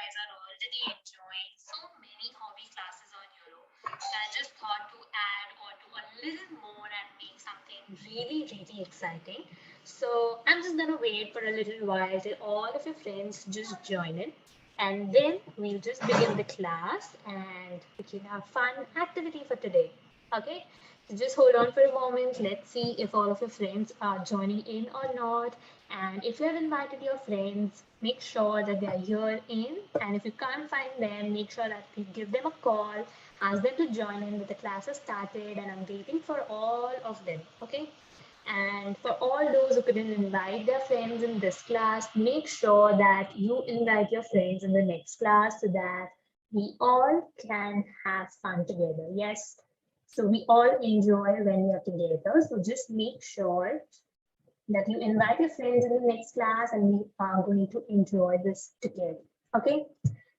guys are already enjoying so many hobby classes on Uolo. So I just thought to add or do a little more and make something really exciting. So I'm just gonna wait for a little while till all of your friends just join in. And then we'll just begin the class and we can have fun activity for today. Okay? So just hold on for a moment. Let's see if all of your friends are joining in or not. And if you have invited your friends, make sure that they are here in. And if you can't find them, make sure that you give them a call, ask them to join in with the classes started. And I'm waiting for all of them. Okay? And for all those who couldn't invite their friends in this class, make sure that you invite your friends in the next class so that we all can have fun together. Yes. So we all enjoy when we are together. So just make sure that you invite your friends in the next class and we are going to enjoy this together. Okay.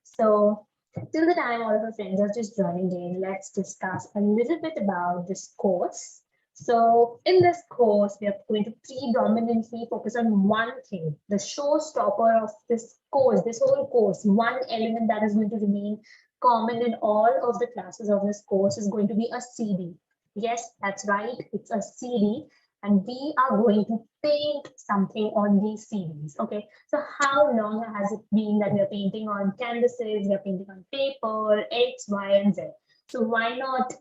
So till the time all of our friends are just joining in, let's discuss a little bit about this course. So in this course, we are going to predominantly focus on one thing, the showstopper of this whole course, one element that is going to remain common in all of the classes of this course is going to be a CD. Yes, that's right, it's a CD. And we are going to paint something on these CDs. Okay, so how long has it been that we are painting on canvases, we are painting on paper, X, Y, and Z? So why not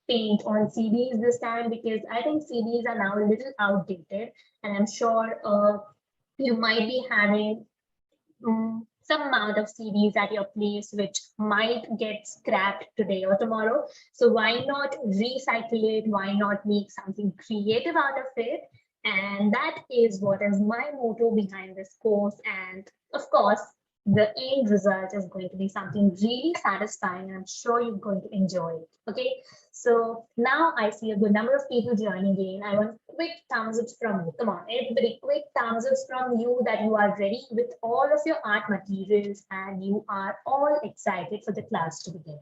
paint on CDs this time? Because I think CDs are now a little outdated, and I'm sure you might be having some amount of CDs at your place which might get scrapped today or tomorrow. So why not recycle it? Why not make something creative out of it? And that is what is my motto behind this course. And of course, the end result is going to be something really satisfying. I'm sure you're going to enjoy it. Okay, so now I see a good number of people joining in. I want quick thumbs ups from you. Come on, everybody, quick thumbs ups from you that you are ready with all of your art materials and you are all excited for the class to begin.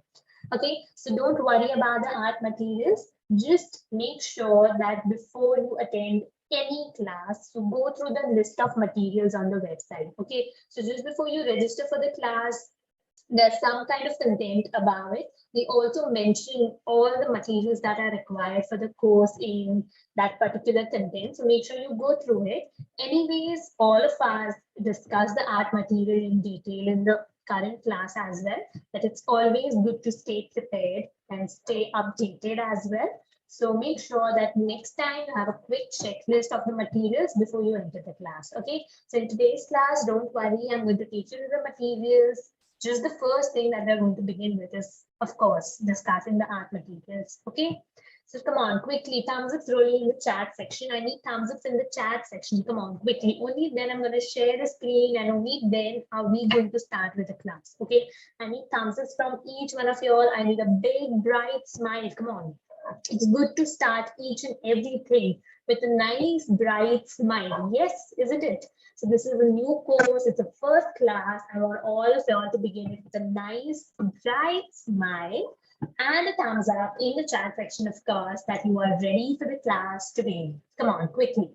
Okay, so don't worry about the art materials. Just make sure that before you attend any class, you go through the list of materials on the website. Okay, so just before you register for the class, there's some kind of content about it. We also mention all the materials that are required for the course in that particular content. So make sure you go through it. Anyways, all of us discuss the art material in detail in the current class as well. But it's always good to stay prepared and stay updated as well. So make sure that next time you have a quick checklist of the materials before you enter the class. Okay. So in today's class, don't worry, I'm going to teach you the materials. Just the first thing that we're going to begin with is, of course, discussing the art materials. Okay. So come on, quickly, thumbs ups rolling in the chat section. I need thumbs ups in the chat section. Come on, quickly. Only then I'm going to share the screen and only then are we going to start with the class. Okay. I need thumbs ups from each one of you all. I need a big, bright smile. Come on. It's good to start each and everything with a nice, bright smile. Yes, isn't it? So this is a new course. It's a first class. I want all of y'all to begin with a nice, bright smile and a thumbs up in the chat section, of course, that you are ready for the class today. Come on, quickly.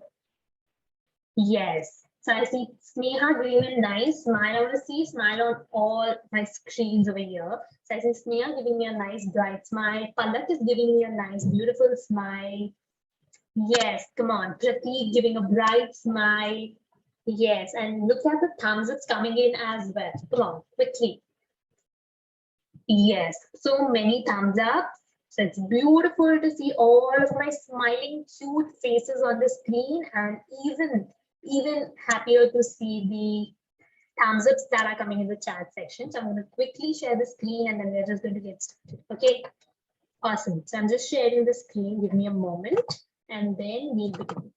Yes. So I see Sneha giving a nice smile. I want to see smile on all my screens over here. So I see Sneha giving me a nice bright smile. Palak is giving me a nice beautiful smile. Yes, come on. Prateek giving a bright smile. Yes, and look at the thumbs ups coming in as well. Come on, quickly. Yes, so many thumbs up. So it's beautiful to see all of my smiling, cute faces on the screen, and even happier to see the thumbs ups that are coming in the chat section. So I'm going to quickly share the screen and then we're just going to get started. Okay, awesome. So I'm just sharing the screen. Give me a moment and then we'll begin.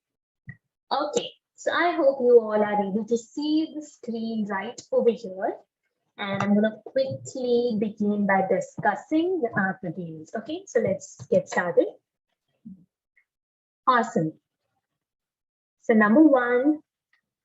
Okay, so I hope you all are able to see the screen right over here. And I'm going to quickly begin by discussing the art materials. Okay, so let's get started. Awesome. So number one,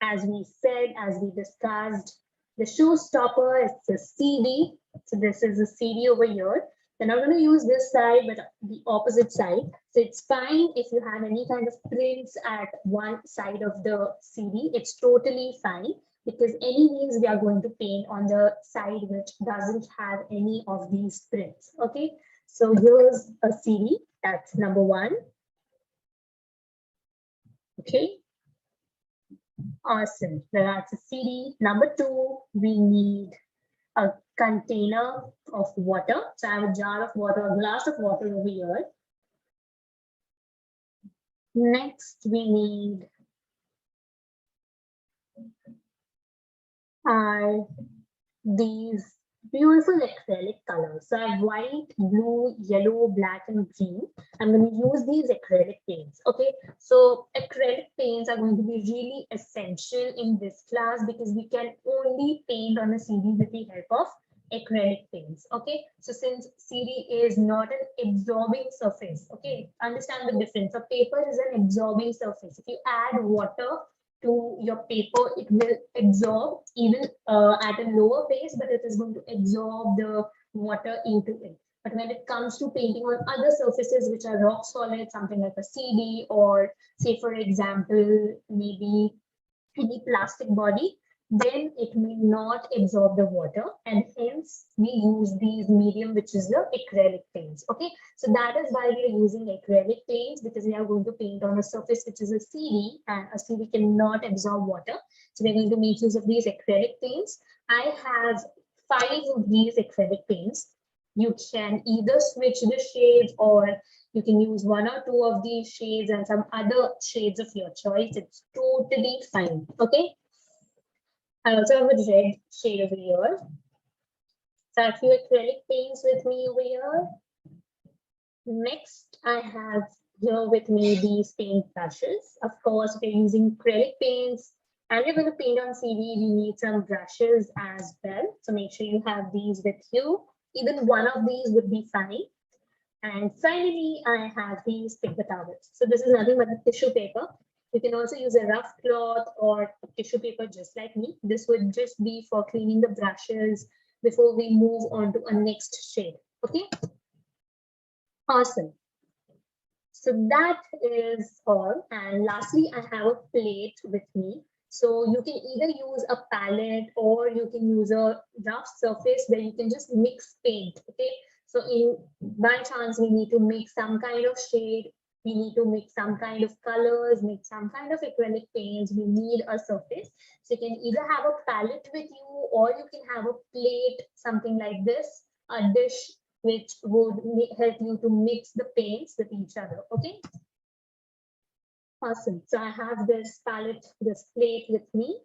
as we said, as we discussed, the showstopper is the CD. So this is the CD over here. We're not going to use this side, but the opposite side. So it's fine if you have any kind of prints at one side of the CD. It's totally fine. because anyways we are going to paint on the side which doesn't have any of these prints. Okay, so here's a CD, that's number one. Okay, awesome. That's a CD. Number two, we need a container of water. So I have a jar of water, a glass of water over here. Next, we need these beautiful acrylic colors. So I have white, blue, yellow, black, and green. I'm going to use these acrylic paints. Okay, so acrylic paints are going to be really essential in this class because we can only paint on a CD with the help of acrylic paints. Okay, so since CD is not an absorbing surface, okay, understand the difference. A paper is an absorbing surface. If you add water to your paper, it will absorb even at a lower pace, but it is going to absorb the water into it. But when it comes to painting on other surfaces which are rock solid, something like a CD, or say for example, maybe any plastic body, then it may not absorb the water, and hence we use these medium, which is the acrylic paints. Okay, so that is why we are using acrylic paints, because we are going to paint on a surface which is a CD, and a CD cannot absorb water. So we're going to make use of these acrylic paints. I have 5 of these acrylic paints. You can either switch the shades, or you can use 1 or 2 of these shades and some other shades of your choice. It's totally fine. Okay, I also have a red shade over here. So I have a few acrylic paints with me over here. Next, I have here with me these paint brushes. Of course, we're using acrylic paints and we're going to paint on CD. We need some brushes as well. So make sure you have these with you. Even one of these would be fine. And finally, I have these paper towels. So this is nothing but a tissue paper. You can also use a rough cloth or tissue paper just like me. This would just be for cleaning the brushes before we move on to a next shade. Okay, awesome. So that is all. And lastly, I have a plate with me. So you can either use a palette or you can use a rough surface where you can just mix paint. Okay, so in by chance we need to make some kind of shade, we need to make some kind of colors, make some kind of acrylic paints, we need a surface. So you can either have a palette with you, or you can have a plate, something like this, a dish which would help you to mix the paints with each other. Okay, awesome. So I have this palette, this plate with me.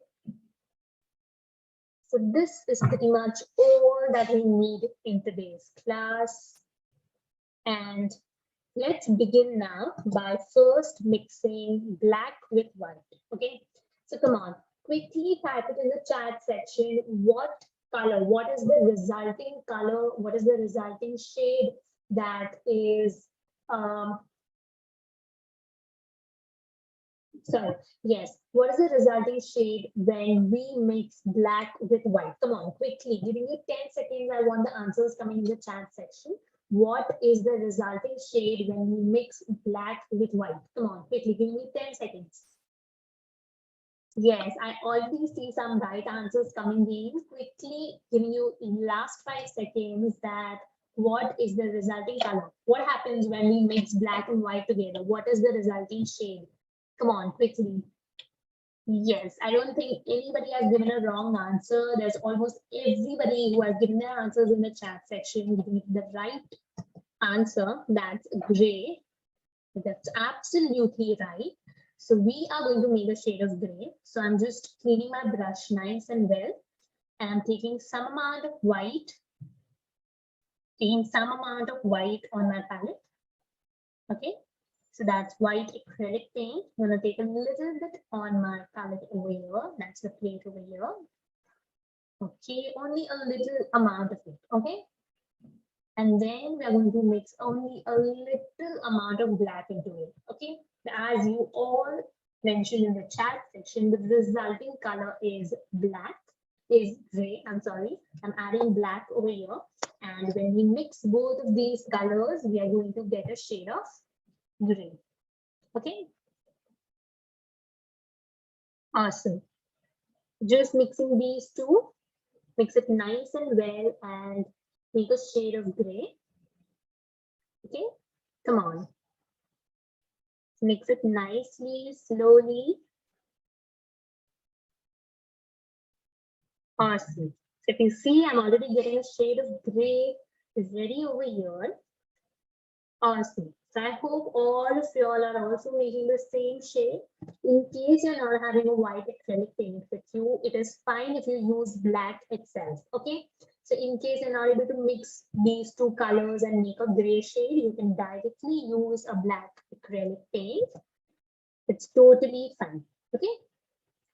So this is pretty much all that we need in today's class. And let's begin now by first mixing black with white. Okay, so come on, quickly type it in the chat section. What color, what is the resulting color, what is the resulting shade that is sorry, yes, what is the resulting shade when we mix black with white? Come on, quickly, giving you 10 seconds. I want the answers coming in the chat section. What is the resulting shade when we mix black with white? Come on, quickly, give me 10 seconds. Yes, I already see some right answers coming in. Quickly giving you in last 5 seconds that what is the resulting color? What happens when we mix black and white together? What is the resulting shade? Come on, quickly. Yes, I don't think anybody has given a wrong answer. There's almost everybody who has given their answers in the chat section giving the right answer. That's gray. That's absolutely right. So we are going to make a shade of gray. So I'm just cleaning my brush nice and well. And I'm taking some amount of white, on my palette. Okay, so that's white acrylic paint. I'm gonna take a little bit on my palette over here. That's the plate over here. Okay, only a little amount of it. Okay, and then we're going to mix only a little amount of black into it. Okay, as you all mentioned in the chat section, the resulting color is gray. I'm sorry, I'm adding black over here. And when we mix both of these colors, we are going to get a shade of gray. Okay, awesome. Just mixing these two, mix it nice and well and make a shade of gray. Okay, come on. Mix it nicely, slowly. Awesome. So if you see, I'm already getting a shade of gray is ready over here. Awesome. So I hope all of you all are also making the same shade. In case you're not having a white acrylic paint with you, it is fine if you use black itself. Okay. So in case you're not able to mix these two colors and make a gray shade, you can directly use a black acrylic paint. It's totally fine. Okay.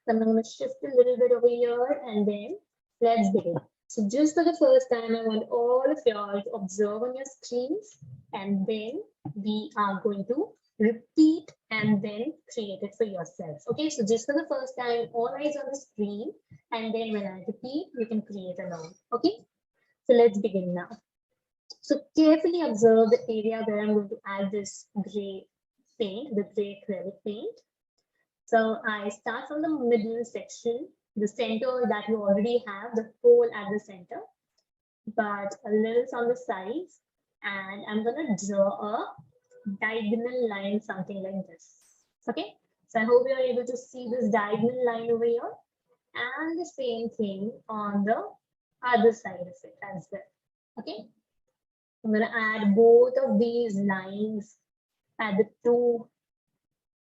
So I'm going to shift a little bit over here and then let's begin. So just for the first time, I want all of y'all to observe on your screens and then we are going to repeat and then create it for yourselves. Okay, so just for the first time, all eyes on the screen and then when I repeat, you can create along. Okay, so let's begin now. So carefully observe the area where I'm going to add this gray paint, the gray acrylic paint. So I start from the middle section, the center that you already have, the hole at the center, but a little on the sides. And I'm going to draw a diagonal line, something like this. Okay, so I hope you are able to see this diagonal line over here and the same thing on the other side of it as well. Okay, I'm going to add both of these lines at the two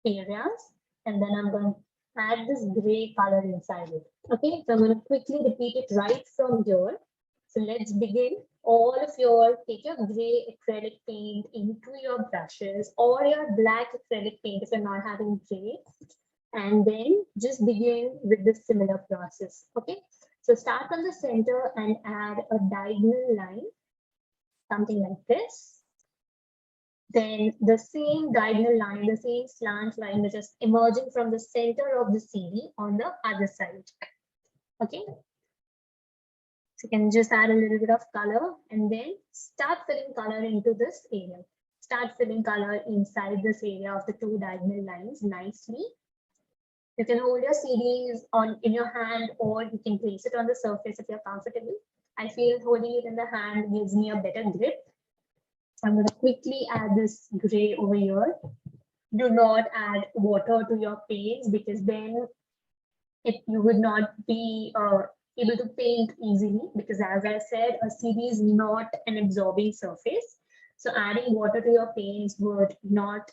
areas and then I'm going to add this gray color inside it. Okay, so I'm going to quickly repeat it right from here. So let's begin. All of your take your gray acrylic paint into your brushes or your black acrylic paint if you're not having gray, and then just begin with the similar process. Okay, so start from the center and add a diagonal line, something like this. Then the same diagonal line, the same slant line is just emerging from the center of the CD on the other side. Okay. So you can just add a little bit of color and then start filling color into this area. Start filling color inside this area of the two diagonal lines nicely. You can hold your CDs in your hand or you can place it on the surface if you're comfortable. I feel holding it in the hand gives me a better grip. I'm going to quickly add this gray over here. Do not add water to your paints because then you would not be able to paint easily because as I said, a CD is not an absorbing surface. So adding water to your paints would not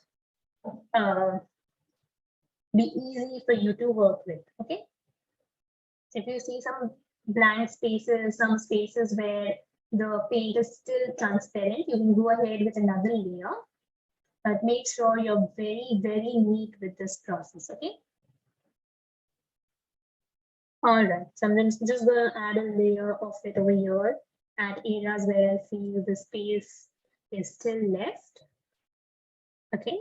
be easy for you to work with. Okay. So if you see some blank spaces, some spaces where the paint is still transparent, you can go ahead with another layer. But make sure you're very, very neat with this process, okay? All right, so I'm just gonna add a layer of it over here at areas where I feel the space is still left, okay?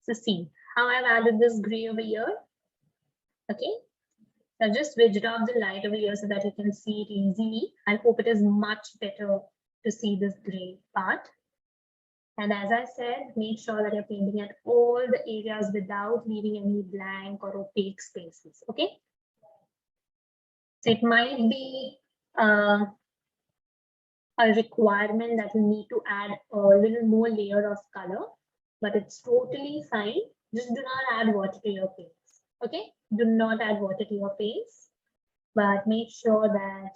So see how I've added this gray over here, okay? So I've just switched off the light over here so that you can see it easily. I hope it is much better to see this gray part. And as I said, make sure that you're painting at all the areas without leaving any blank or opaque spaces, okay? So it might be a requirement that you need to add a little more layer of color, but it's totally fine. Just do not add water to your paints, okay? Do not add water to your paints, but make sure that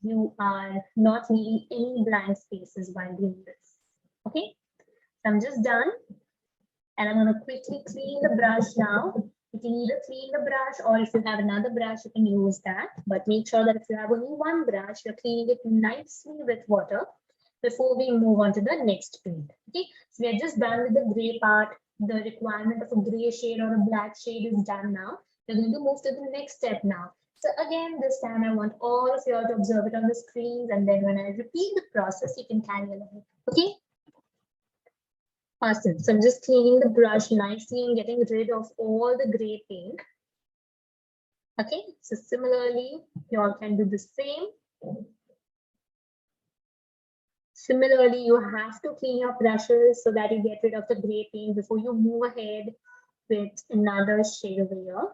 you are not leaving any blank spaces while doing this, okay? So I'm just done. And I'm going to quickly clean the brush now. You can either clean the brush or if you have another brush, you can use that. But make sure that if you have only one brush, you're cleaning it nicely with water before we move on to the next paint. Okay, so we are just done with the gray part. The requirement of a gray shade or a black shade is done now. We're going to move to the next step now. So again, this time I want all of you all to observe it on the screens. And then when I repeat the process, you can carry along. Okay. Awesome. So I'm just cleaning the brush nicely and getting rid of all the gray paint. Okay, so similarly, you all can do the same. Similarly, you have to clean your brushes so that you get rid of the gray paint before you move ahead with another shade over here.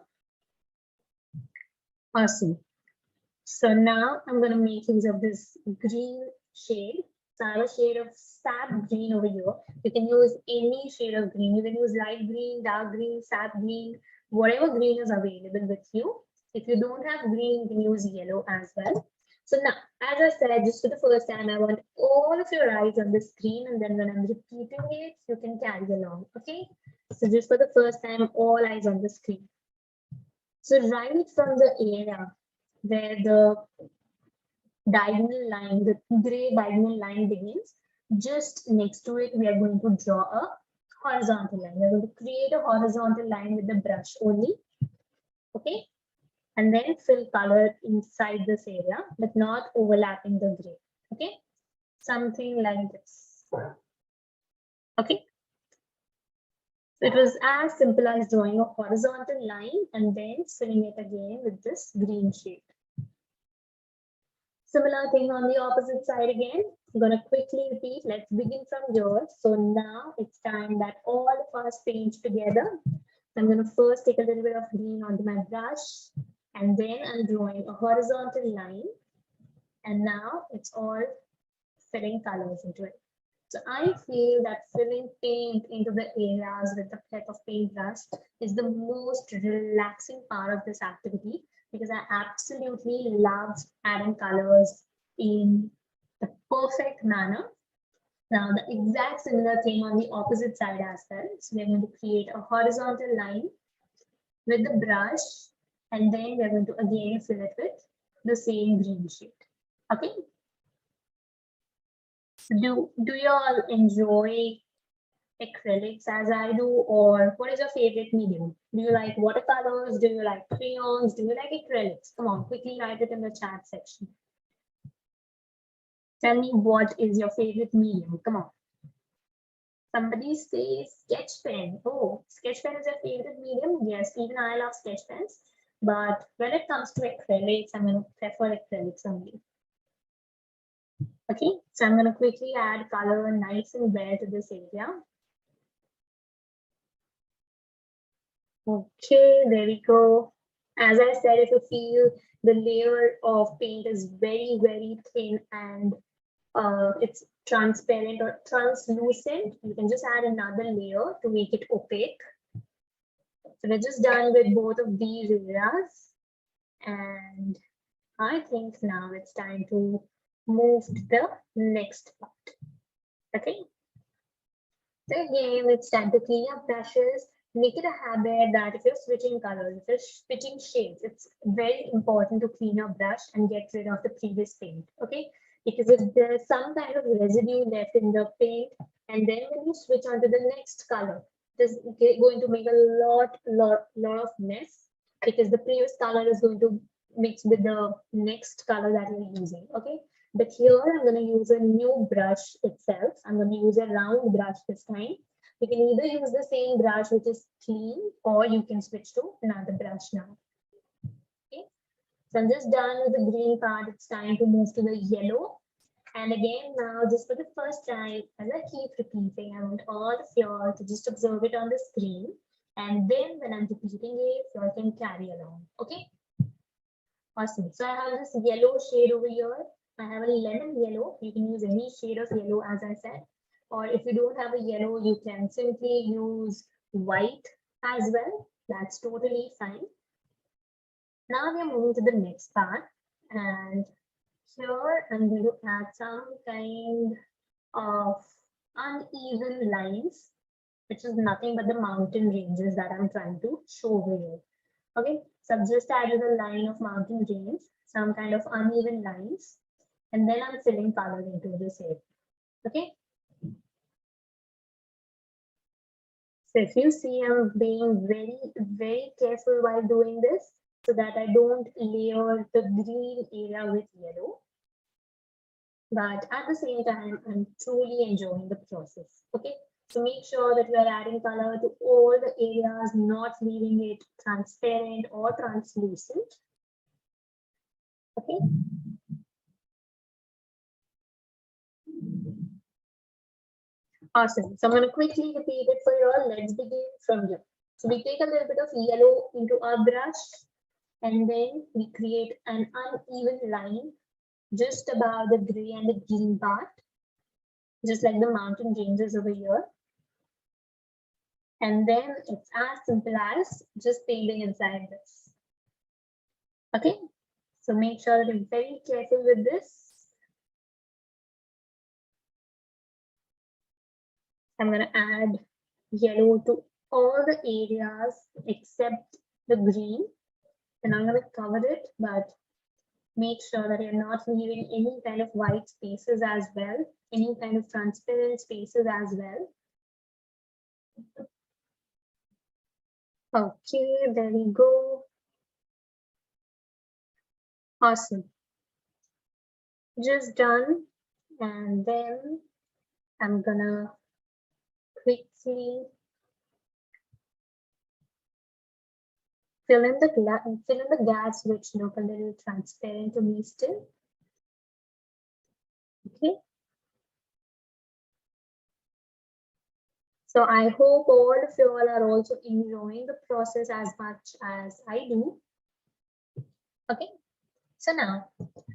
Awesome. So now I'm going to make use of this green shade. So I have a shade of sap green over here. You can use any shade of green. You can use light green, dark green, sap green, whatever green is available with you. If you don't have green, you can use yellow as well. So now, as I said, just for the first time, I want all of your eyes on the screen, and then when I'm repeating it, you can carry along, okay? So just for the first time, all eyes on the screen. So right from the area where the diagonal line, the gray diagonal line begins, just next to it, we are going to draw a horizontal line. We're going to create a horizontal line with the brush only, okay? And then fill color inside this area, but not overlapping the gray, okay? Something like this, okay? So it was as simple as drawing a horizontal line and then filling it again with this green shade. Similar thing on the opposite side again. I'm going to quickly repeat. Let's begin from here. So now it's time that all of us paint together. I'm going to first take a little bit of green onto my brush, and then I'm drawing a horizontal line. And now it's all filling colors into it. So I feel that filling paint into the areas with the type of paintbrush is the most relaxing part of this activity, because I absolutely love adding colors in the perfect manner. Now the exact similar thing on the opposite side as well. So we're going to create a horizontal line with the brush, and then we're going to again fill it with the same green shade. Okay. So do you all enjoy acrylics as I do, or what is your favorite medium? Do you like watercolors? Do you like crayons? Do you like acrylics? Come on, quickly write it in the chat section. Tell me what is your favorite medium. Come on. Somebody says sketch pen. Oh, sketch pen is your favorite medium? Yes, even I love sketch pens. But when it comes to acrylics, I'm going to prefer acrylics only. Okay, so I'm going to quickly add color nice and bare to this area. Okay, there we go. As I said, if you feel the layer of paint is very, very thin and it's transparent or translucent, you can just add another layer to make it opaque. So we're just done with both of these areas. And I think now it's time to move to the next part. Okay. So again, it's time to clean up brushes. Make it a habit that if you're switching colors, if you're switching shades, it's very important to clean your brush and get rid of the previous paint, okay? Because if there's some kind of residue left in the paint, and then when you switch on to the next color, this is going to make a lot of mess, because the previous color is going to mix with the next color that you're using, okay? But here I'm going to use a new brush itself. I'm going to use a round brush this time. You can either use the same brush which is clean, or you can switch to another brush now. Okay. So I'm just done with the green part. It's time to move to the yellow. And again, now just for the first time, as I keep repeating, I want all of y'all to just observe it on the screen. And then when I'm repeating it, y'all can carry along. Okay. Awesome. So I have this yellow shade over here. I have a lemon yellow. You can use any shade of yellow, as I said. Or if you don't have a yellow, you can simply use white as well. That's totally fine. Now we are moving to the next part. And here I'm going to add some kind of uneven lines, which is nothing but the mountain ranges that I'm trying to show over here. Okay, so I've just added a line of mountain range, some kind of uneven lines, and then I'm filling color into this area. Okay. So if you see, I'm being very careful while doing this so that I don't layer the green area with yellow. But at the same time, I'm truly enjoying the process. Okay. So make sure that we are adding color to all the areas, not leaving it transparent or translucent. Okay. Awesome. So I'm going to quickly repeat it for you all. Let's begin from here. So we take a little bit of yellow into our brush, and then we create an uneven line just above the gray and the green part, just like the mountain ranges over here. And then it's as simple as just painting inside this. Okay, so make sure that you're very careful with this. I'm going to add yellow to all the areas except the green, and I'm going to cover it, but make sure that you're not leaving any kind of white spaces as well, any kind of transparent spaces as well. Okay, there we go. Awesome. Just done. And then I'm gonna quickly fill in the gaps which look a little transparent to me still. Okay. So I hope all of you all are also enjoying the process as much as I do. Okay. So now,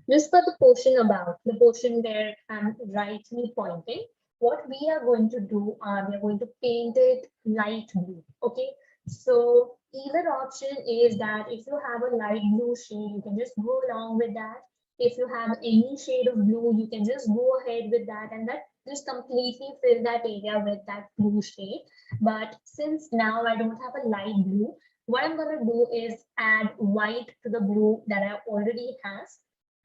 just for the portion above, the portion where I'm rightly pointing, what we are going to do, we are going to paint it light blue. Okay. So either option is that if you have a light blue shade, you can just go along with that. If you have any shade of blue, you can just go ahead with that, and that just completely fill that area with that blue shade. But since now I don't have a light blue, what I'm going to do is add white to the blue that I already have.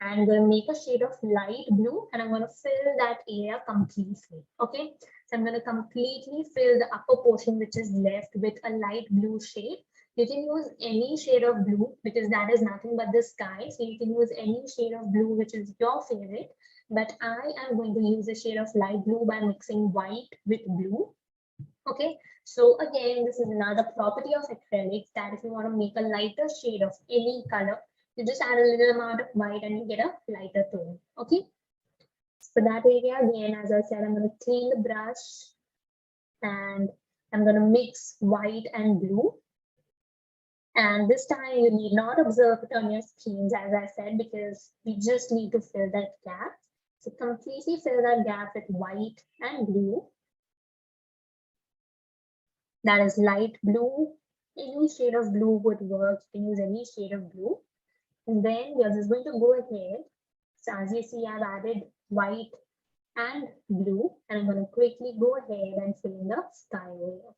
I'm going to make a shade of light blue, and I'm going to fill that area completely. Okay, so I'm going to completely fill the upper portion which is left with a light blue shade. You can use any shade of blue because that is nothing but the sky. So you can use any shade of blue which is your favorite. But I am going to use a shade of light blue by mixing white with blue. Okay, so again, this is another property of acrylics that if you want to make a lighter shade of any color, you just add a little amount of white and you get a lighter tone. Okay, so that area again, as I said, I'm going to clean the brush and I'm going to mix white and blue. And this time you need not observe it on your screens, as I said, because we just need to fill that gap. So completely fill that gap with white and blue. That is light blue. Any shade of blue would work. You can use any shade of blue. And then we are just going to go ahead. So as you see, I've added white and blue. And I'm going to quickly go ahead and fill in the sky over.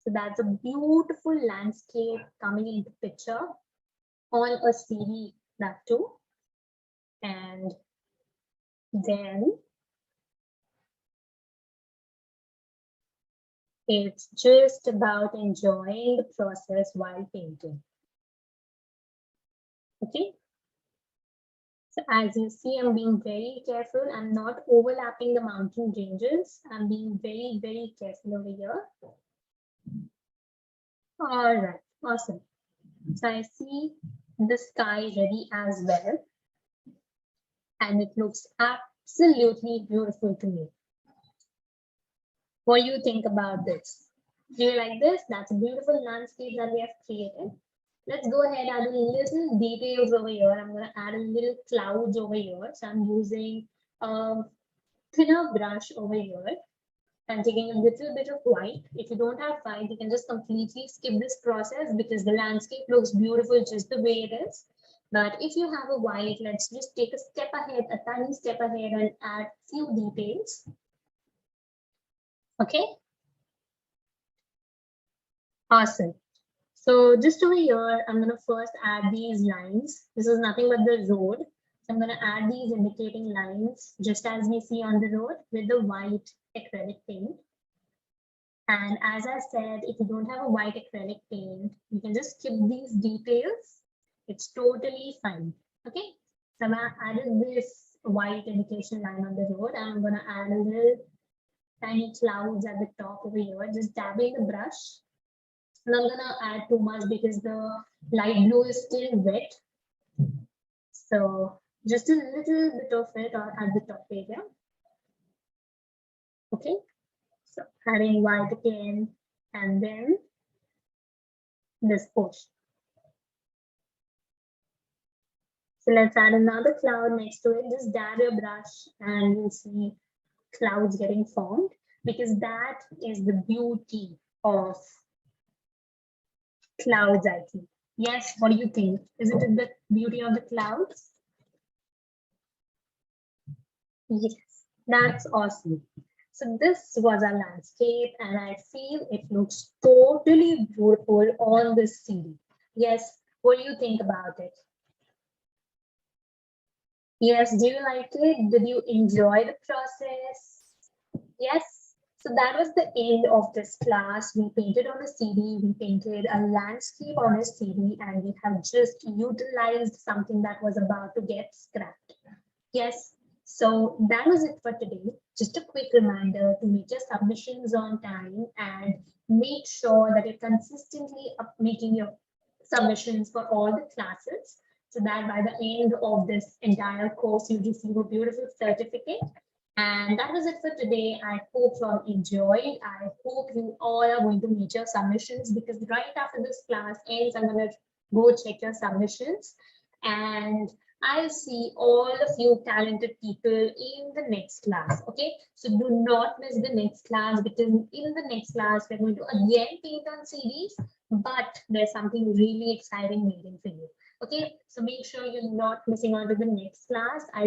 So that's a beautiful landscape coming into picture on a CD, that too. And then it's just about enjoying the process while painting. Okay. So as you see, I'm being very careful. I'm not overlapping the mountain ranges. I'm being very, very careful over here. All right, awesome. So I see the sky ready as well. And it looks absolutely beautiful to me. What do you think about this? Do you like this? That's a beautiful landscape that we have created. Let's go ahead and add a little details over here. I'm going to add a little clouds over here. So I'm using a thinner brush over here and taking a little bit of white. If you don't have white, you can just completely skip this process because the landscape looks beautiful just the way it is. But if you have a white, let's just take a step ahead, a tiny step ahead and add few details. Okay. Awesome. So just over here, I'm going to first add these lines. This is nothing but the road. So I'm going to add these indicating lines just as we see on the road with the white acrylic paint. And as I said, if you don't have a white acrylic paint, you can just skip these details. It's totally fine. Okay. So I added this white indication line on the road. And I'm going to add a little tiny clouds at the top over here, just dabbing the brush. I'm not gonna add too much because the light blue is still wet. So just a little bit of it at the top area. Okay. So adding white again and then this portion. So let's add another cloud next to it. Just dab your brush and you'll see clouds getting formed, because that is the beauty of clouds, I think. Yes, what do you think? Isn't it the beauty of the clouds? Yes, that's awesome. So this was our landscape and I feel it looks totally beautiful on this CD. Yes, what do you think about it? Yes, do you like it? Did you enjoy the process? Yes. So that was the end of this class. We painted on a CD, we painted a landscape on a CD, and we have just utilized something that was about to get scrapped. Yes. So that was it for today. Just a quick reminder to make your submissions on time and make sure that you're consistently making your submissions for all the classes so that by the end of this entire course, you receive a beautiful certificate. And that was it for today. I hope you all enjoyed. I hope you all are going to meet your submissions, because right after this class ends, I'm going to go check your submissions. And I'll see all of you talented people in the next class. Okay, so do not miss the next class, because in the next class, we're going to again paint on CDs, but there's something really exciting waiting for you. Okay, so make sure you're not missing out on the next class.